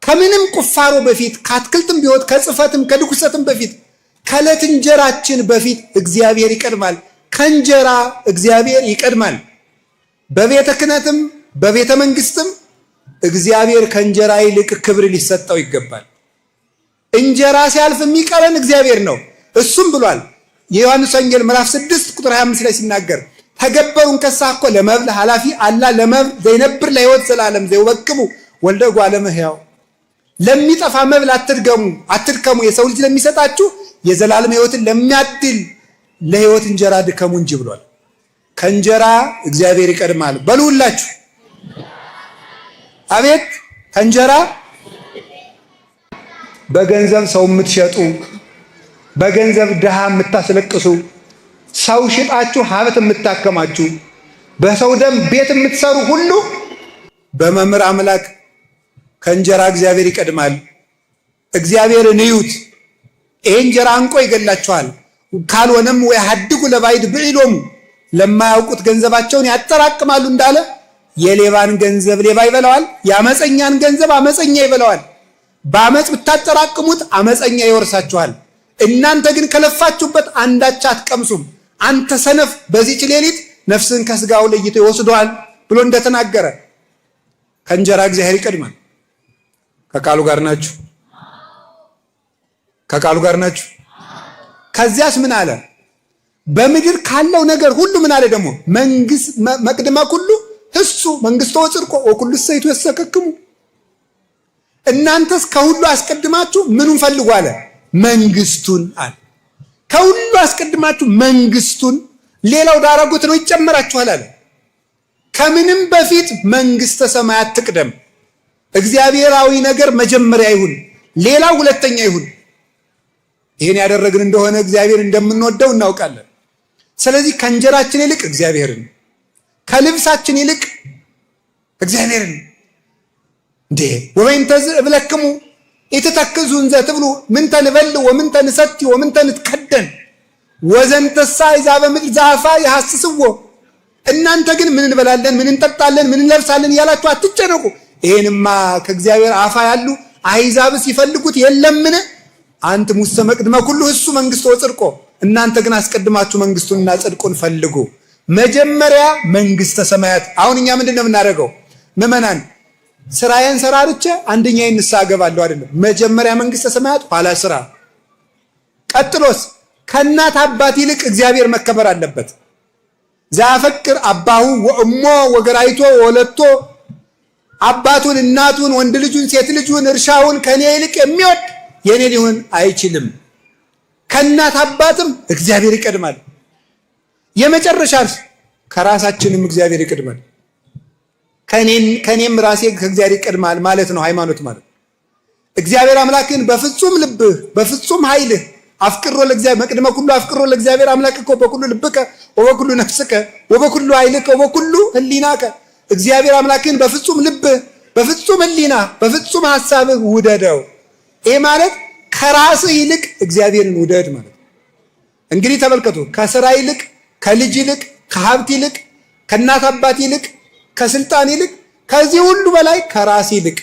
ከምንም ቁፋሮ በፊት፣ ከአትክልትም ቢሆን ከጽፈትም ከድኩሰትም በፊት፣ ከዕለት እንጀራችን በፊት እግዚአብሔር ይቀድማል። ከእንጀራ እግዚአብሔር ይቀድማል። በቤተ ክህነትም በቤተ መንግስትም እግዚአብሔር ከእንጀራ ይልቅ ክብር ሊሰጠው ይገባል። እንጀራ ሲያልፍ የሚቀረን እግዚአብሔር ነው። እሱም ብሏል የዮሐንስ ወንጌል ምዕራፍ 6 ቁጥር 25 ላይ ሲናገር ተገበሩን ከሳኮ ለመብል ኃላፊ አላ ለመብል ዘይነብር ለሕይወት ዘላለም ዘይወክሙ ወልደ እጓለ እመሕያው። ለሚጠፋ መብል አትድከሙ፣ የሰው ልጅ ለሚሰጣችሁ የዘላለም ሕይወትን ለሚያድል ለሕይወት እንጀራ ድከሙ እንጂ ብሏል። ከእንጀራ እግዚአብሔር ይቀድማል። በሉላችሁ አቤት። ከእንጀራ በገንዘብ ሰው የምትሸጡ፣ በገንዘብ ድሃ የምታስለቅሱ፣ ሰው ሽጣችሁ ሀብት የምታከማችሁ፣ በሰው ደም ቤት የምትሰሩ ሁሉ በመምህር አምላክ ከእንጀራ እግዚአብሔር ይቀድማል። እግዚአብሔርን እዩት። ይሄ እንጀራ አንቆ ይገላችኋል። ካልሆነም ወይ ሀድጉ ለባይድ ብዕሎሙ ለማያውቁት ገንዘባቸውን ያጠራቅማሉ እንዳለ የሌባን ገንዘብ ሌባ ይበላዋል፣ የአመፀኛን ገንዘብ አመፀኛ ይበላዋል። በአመፅ ብታጠራቅሙት አመፀኛ ይወርሳችኋል። እናንተ ግን ከለፋችሁበት አንዳች አትቀምሱም። አንተ ሰነፍ በዚህች ሌሊት ነፍስን ከስጋው ለይቶ ይወስደዋል ብሎ እንደተናገረ ከእንጀራ እግዚአብሔር ይቀድማል። ከቃሉ ጋር ናችሁ? ከቃሉ ጋር ናችሁ? ከዚያስ ምን አለ? በምድር ካለው ነገር ሁሉ ምን አለ ደግሞ? መንግስት መቅድመ ኩሉ እሱ መንግስቶ ጽድቆ ወኩሉ ሰይቱ ያሰከክሙ። እናንተስ ከሁሉ አስቀድማችሁ ምኑን ፈልጉ አለ? መንግስቱን አለ። ከሁሉ አስቀድማችሁ መንግስቱን፣ ሌላው ዳረጉት ነው ይጨመራችኋል አለ። ከምንም በፊት መንግስተ ሰማያት ትቅደም። እግዚአብሔራዊ ነገር መጀመሪያ ይሁን፣ ሌላው ሁለተኛ ይሁን። ይህን ያደረግን እንደሆነ እግዚአብሔር እንደምንወደው እናውቃለን። ስለዚህ ከእንጀራችን ይልቅ እግዚአብሔርን፣ ከልብሳችን ይልቅ እግዚአብሔርን እንዴ ወበይንተ እብለክሙ ኢትተክዙ እንዘ ትብሉ ምንተ ንበልዕ ወምንተ ንሰቲ ወምንተ ንትከደን ወዘንተሳ ኢዛ በምድር ዘአፋ ይሐስስዎ። እናንተ ግን ምን እንበላለን፣ ምን እንጠጣለን፣ ምን እንለብሳለን እያላችሁ አትጨነቁ። ይሄንማ ከእግዚአብሔር አፋ ያሉ አሕዛብስ ይፈልጉት የለምን? አንተ ሙሰ መቅድመ ኩሉ እሱ መንግስቶ ጽድቆ። እናንተ ግን አስቀድማችሁ መንግስቱንና ጽድቁን ፈልጉ። መጀመሪያ መንግስተ ሰማያት። አሁን እኛ ምንድን ነው የምናደርገው? ምዕመናን ስራዬን ሰራርቼ አንደኛዬን ንስሐ እገባለሁ አይደለም። መጀመሪያ መንግስተ ሰማያት፣ ኋላ ስራ። ቀጥሎስ ከእናት አባት ይልቅ እግዚአብሔር መከበር አለበት። ዘያፈቅር አባሁ ወእሞ ወገራይቶ ወለቶ፣ አባቱን እናቱን ወንድ ልጁን ሴት ልጁን እርሻውን ከኔ ይልቅ የሚወድ የኔ ሊሆን አይችልም። ከእናት አባትም እግዚአብሔር ይቀድማል። የመጨረሻ ከራሳችንም እግዚአብሔር ይቀድማል። ከኔም ራሴ ከእግዚአብሔር ይቀድማል ማለት ነው ሃይማኖት ማለት። እግዚአብሔር አምላክን በፍጹም ልብህ በፍጹም ኃይልህ አፍቅሮ ለእግዚአብሔር መቅድመ ኩሉ አፍቅሮ ለእግዚአብሔር አምላክኮ በኩሉ ልብከ ወበኩሉ ነፍስከ ወበኩሉ ኃይልከ ወበኩሉ ህሊናከ። እግዚአብሔር አምላክን በፍጹም ልብህ በፍጹም ህሊና በፍጹም ሐሳብህ ውደደው። ይሄ ማለት ከራስህ ይልቅ እግዚአብሔርን ውደድ ማለት። እንግዲህ ተመልከቱ፣ ከስራ ይልቅ፣ ከልጅ ይልቅ፣ ከሀብት ይልቅ፣ ከእናት አባት ይልቅ፣ ከስልጣን ይልቅ፣ ከዚህ ሁሉ በላይ ከራስ ይልቅ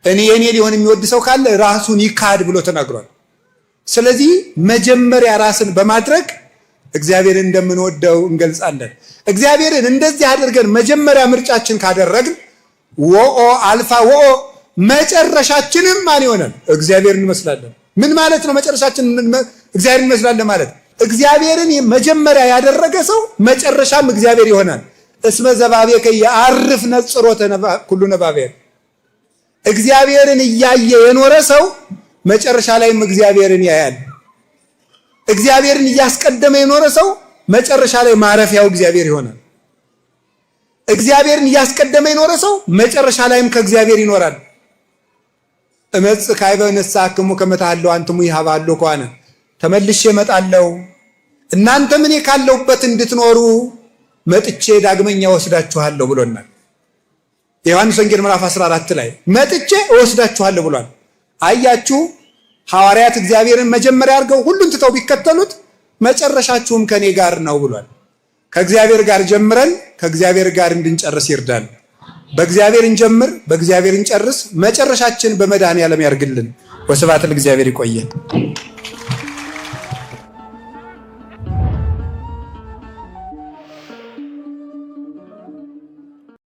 የኔ ሊሆን የሚወድ ሰው ካለ ራሱን ይካድ ብሎ ተናግሯል። ስለዚህ መጀመሪያ ራስን በማድረግ እግዚአብሔርን እንደምንወደው እንገልጻለን። እግዚአብሔርን እንደዚህ አድርገን መጀመሪያ ምርጫችን ካደረግን ወኦ አልፋ ወኦ መጨረሻችንም ማን ይሆናል? እግዚአብሔርን እንመስላለን። ምን ማለት ነው? መጨረሻችን እግዚአብሔርን እንመስላለን ማለት እግዚአብሔርን መጀመሪያ ያደረገ ሰው መጨረሻም እግዚአብሔር ይሆናል። እስመ ዘባቤከ የአርፍ ነጽሮተ ኩሉ ነባቤር። እግዚአብሔርን እያየ የኖረ ሰው መጨረሻ ላይም እግዚአብሔርን ያያል። እግዚአብሔርን እያስቀደመ የኖረ ሰው መጨረሻ ላይ ማረፊያው እግዚአብሔር ይሆናል። እግዚአብሔርን እያስቀደመ የኖረ ሰው መጨረሻ ላይም ከእግዚአብሔር ይኖራል። እመጽእ ካይበ ንስሐክሙ ከመ ተሃልዉ አንትሙ ይሃባሎ ከሆነ ተመልሼ እመጣለሁ እናንተም እኔ ካለሁበት እንድትኖሩ መጥቼ ዳግመኛ ወስዳችኋለሁ ብሎናል። የዮሐንስ ወንጌል ምዕራፍ 14 ላይ መጥቼ ወስዳችኋለሁ ብሏል። አያችሁ ሐዋርያት እግዚአብሔርን መጀመሪያ አድርገው ሁሉን ትተው ቢከተሉት መጨረሻችሁም ከኔ ጋር ነው ብሏል። ከእግዚአብሔር ጋር ጀምረን ከእግዚአብሔር ጋር እንድንጨርስ ይርዳል። በእግዚአብሔር እንጀምር፣ በእግዚአብሔር እንጨርስ። መጨረሻችን በመድኃኔዓለም ያርግልን። ወስብሐት ለእግዚአብሔር። ይቆየን።